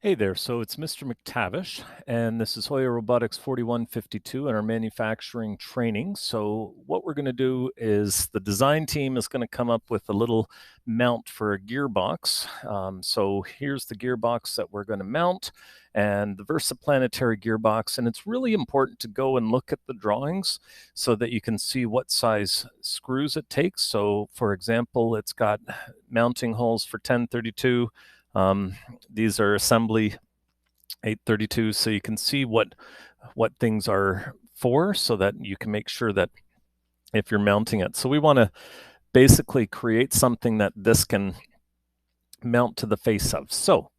Hey there, so it's Mr. McTavish, and this is Hoya Robotics 4152 and our manufacturing training. So what we're going to do is the design team is going to come up with a little mount for a gearbox. So here's the gearbox that we're going to mount and the VersaPlanetary gearbox. And it's really important to go and look at the drawings so that you can see what size screws it takes. So for example, it's got mounting holes for 1032. These are assembly 832, so you can see what things are for, so that you can make sure that if you're mounting it. So we want to basically create something that this can mount to the face of. So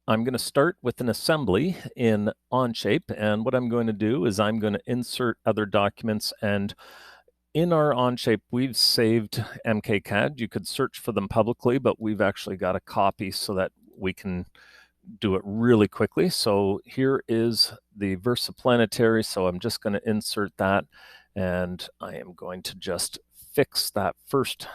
I'm going to start with an assembly in Onshape, and what I'm going to do is I'm going to insert other documents, and in our Onshape, we've saved MKCAD. You could search for them publicly, but we've actually got a copy so that we can do it really quickly. So here is the VersaPlanetary. So I'm just going to insert that, and I am going to just fix that first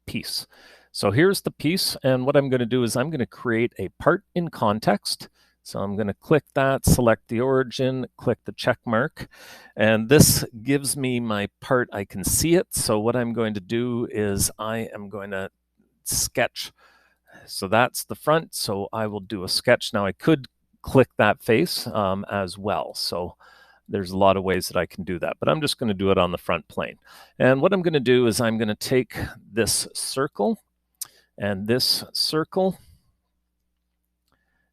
piece. So here's the piece, and what I'm going to do is I'm going to create a part in context. So I'm going to click that, select the origin, click the check mark, and this gives me my part. I can see it. So what I'm going to do is I am going to sketch. So that's the front. So I will do a sketch. Now I could click that face as well. So there's a lot of ways that I can do that, but I'm just going to do it on the front plane. And what I'm going to do is I'm going to take this circle and this circle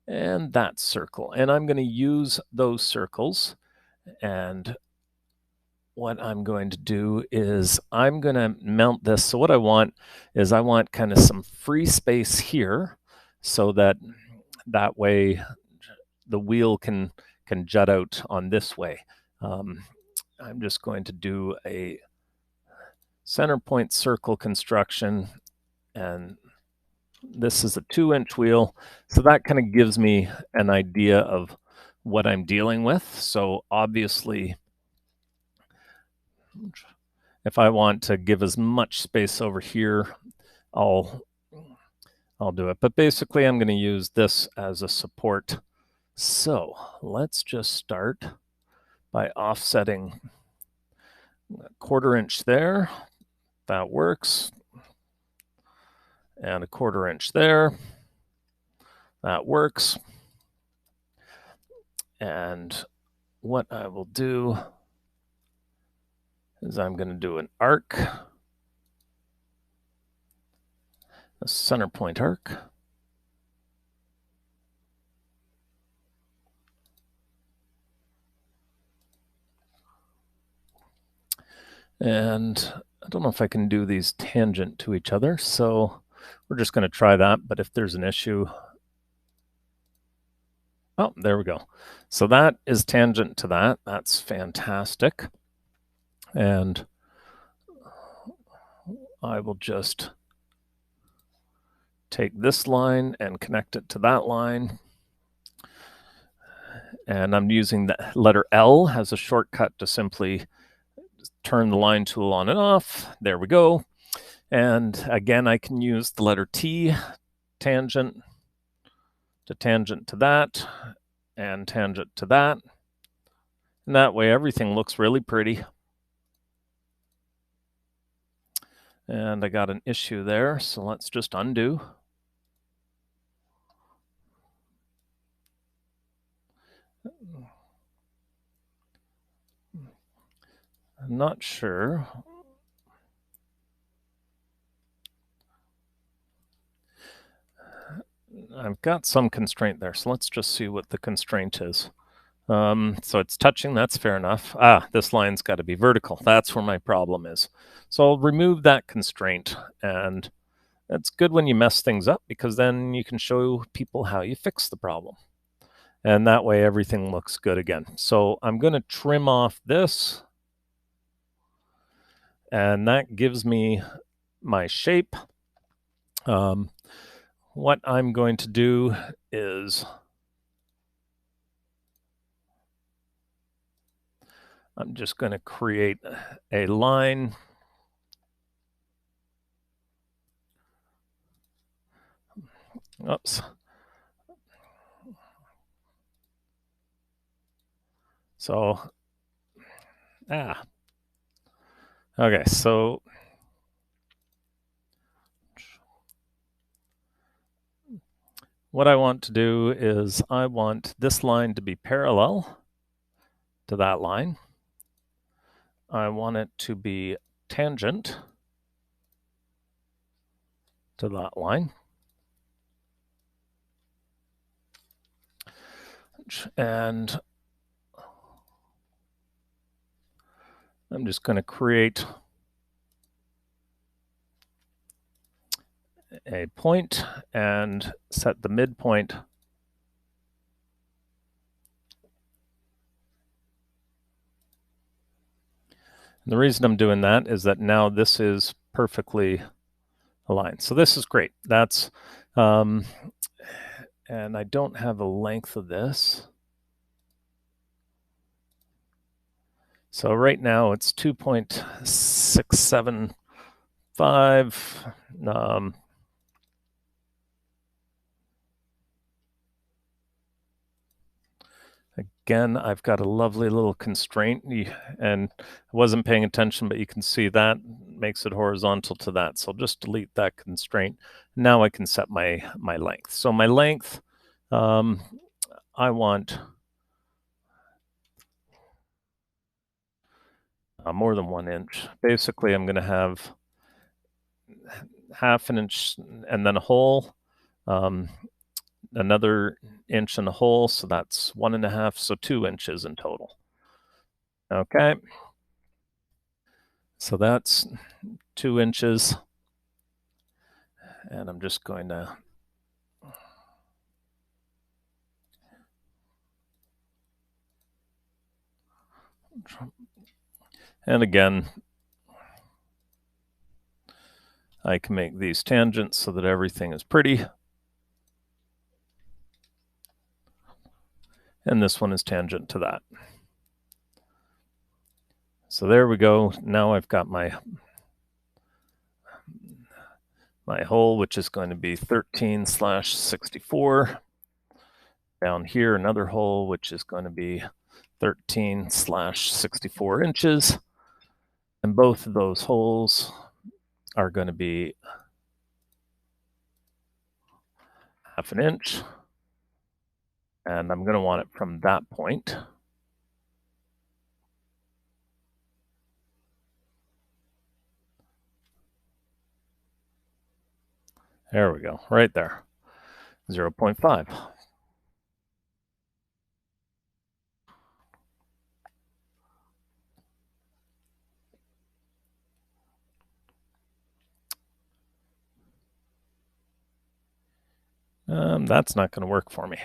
and that circle, and I'm going to use those circles. And what I'm going to do is I'm going to mount this. So what I want is I want kind of some free space here so that way the wheel can jut out on this way. I'm just going to do a center point circle construction, and this is a 2-inch wheel. So that kind of gives me an idea of what I'm dealing with. So obviously, if I want to give as much space over here, I'll do it. But basically, I'm going to use this as a support. So let's just start by offsetting a 1/4 inch there. That works. And a 1/4 inch there. That works. And what I will do is I'm going to do an arc, a center point arc. And I don't know if I can do these tangent to each other, so we're just going to try that. But if there's an issue, oh, there we go. So that is tangent to that. That's fantastic. And I will just take this line and connect it to that line. And I'm using the letter L as a shortcut to simply turn the line tool on and off. There we go. And again, I can use the letter T, tangent to that, and tangent to that. And that way everything looks really pretty. And I got an issue there, so let's just undo. I'm not sure. I've got some constraint there, so let's just see what the constraint is. So it's touching, that's fair enough. This line's got to be vertical. That's where my problem is. So I'll remove that constraint, and it's good when you mess things up because then you can show people how you fix the problem. And that way everything looks good again. So I'm going to trim off this, and that gives me my shape. What I'm going to do is I'm just going to create a line. Oops. So, okay, so what I want to do is I want this line to be parallel to that line. I want it to be tangent to that line. And I'm just going to create a point and set the midpoint. And the reason I'm doing that is that now this is perfectly aligned. So this is great. That's, and I don't have a length of this. So right now it's 2.675. Again, I've got a lovely little constraint, and I wasn't paying attention, but you can see that makes it horizontal to that. So I'll just delete that constraint. Now I can set my length. So my length, I want more than 1 inch. Basically, I'm going to have 1/2 inch and then a hole, another inch and a hole, so that's 1.5, so 2 inches in total. Okay, so that's 2 inches, and I'm just going to and again, I can make these tangents so that everything is pretty. And this one is tangent to that. So there we go. Now I've got my hole, which is going to be 13/64. Down here, another hole, which is going to be 13/64 inches. And both of those holes are going to be 1/2 inch. And I'm going to want it from that point. There we go, right there, 0.5. That's not going to work for me.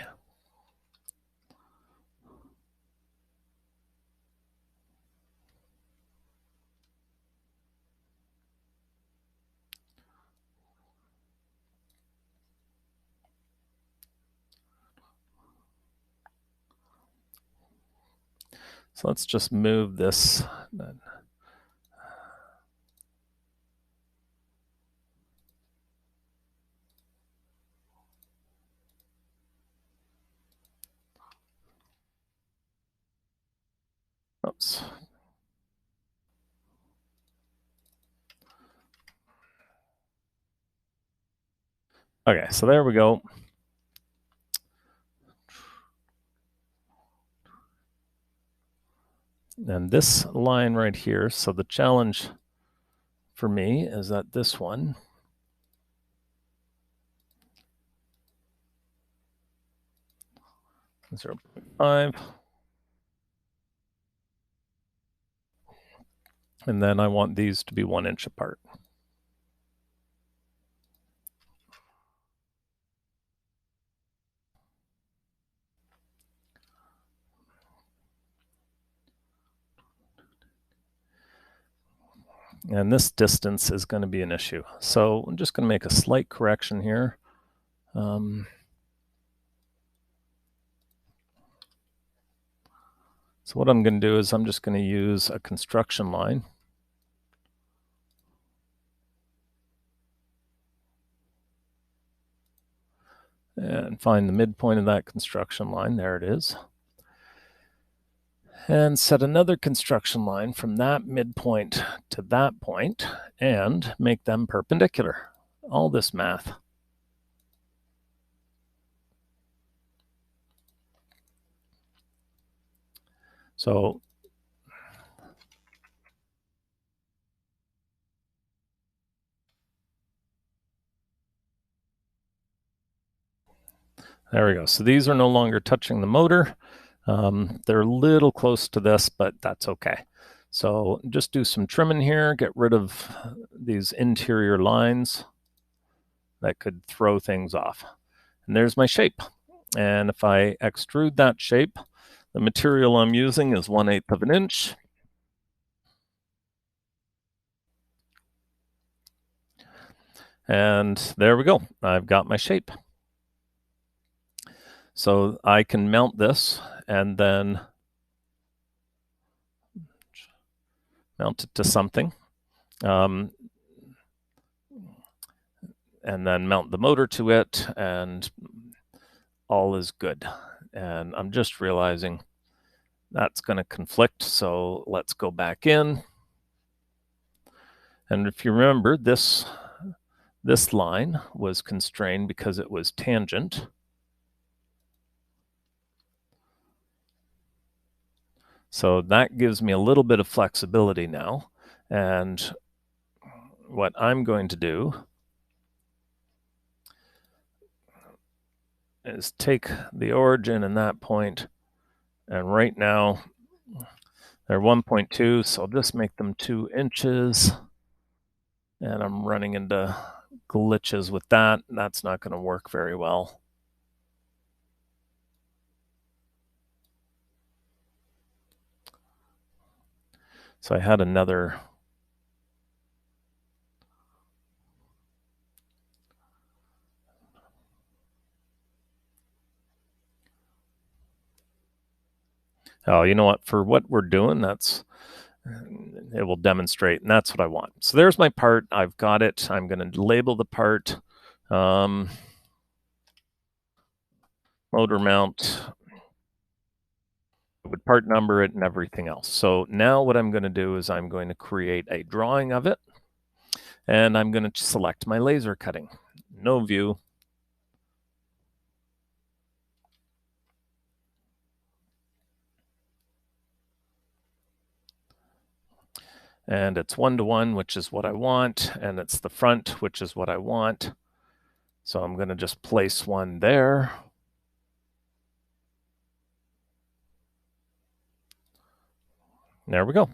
So let's just move this. Oops. Okay, so there we go. And this line right here, so the challenge for me is that this one is 0.5. And then I want these to be 1 inch apart. And this distance is going to be an issue. So I'm just going to make a slight correction here. So what I'm going to do is I'm just going to use a construction line. and find the midpoint of that construction line. There it is. And set another construction line from that midpoint to that point and make them perpendicular. All this math. So there we go. So these are no longer touching the motor. They're a little close to this, but that's okay. So just do some trimming here, get rid of these interior lines that could throw things off. And there's my shape. And if I extrude that shape, the material I'm using is 1/8 of an inch. And there we go. I've got my shape. So I can mount this and then mount it to something. And then mount the motor to it, and all is good. And I'm just realizing that's going to conflict, so let's go back in. And if you remember, this line was constrained because it was tangent. So that gives me a little bit of flexibility now. And what I'm going to do is take the origin and that point, and right now they're 1.2, so I'll just make them 2 inches. And I'm running into glitches with that. That's not going to work very well. So I had another oh, you know what? For what we're doing, it will demonstrate, and that's what I want. So there's my part. I've got it. I'm going to label the part. Motor mount. I would part number it and everything else. So now what I'm going to do is I'm going to create a drawing of it, and I'm going to select my laser cutting. No view. And it's 1-to-1, which is what I want, and it's the front, which is what I want. So I'm going to just place one there. There we go.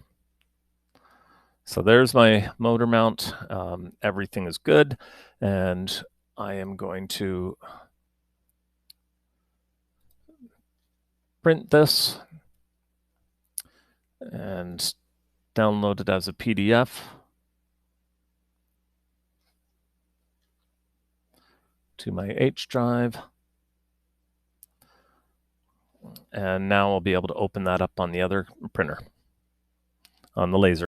So there's my motor mount. Everything is good, and I am going to print this and download it as a PDF to my H drive. And now I'll be able to open that up on the other printer, on the laser.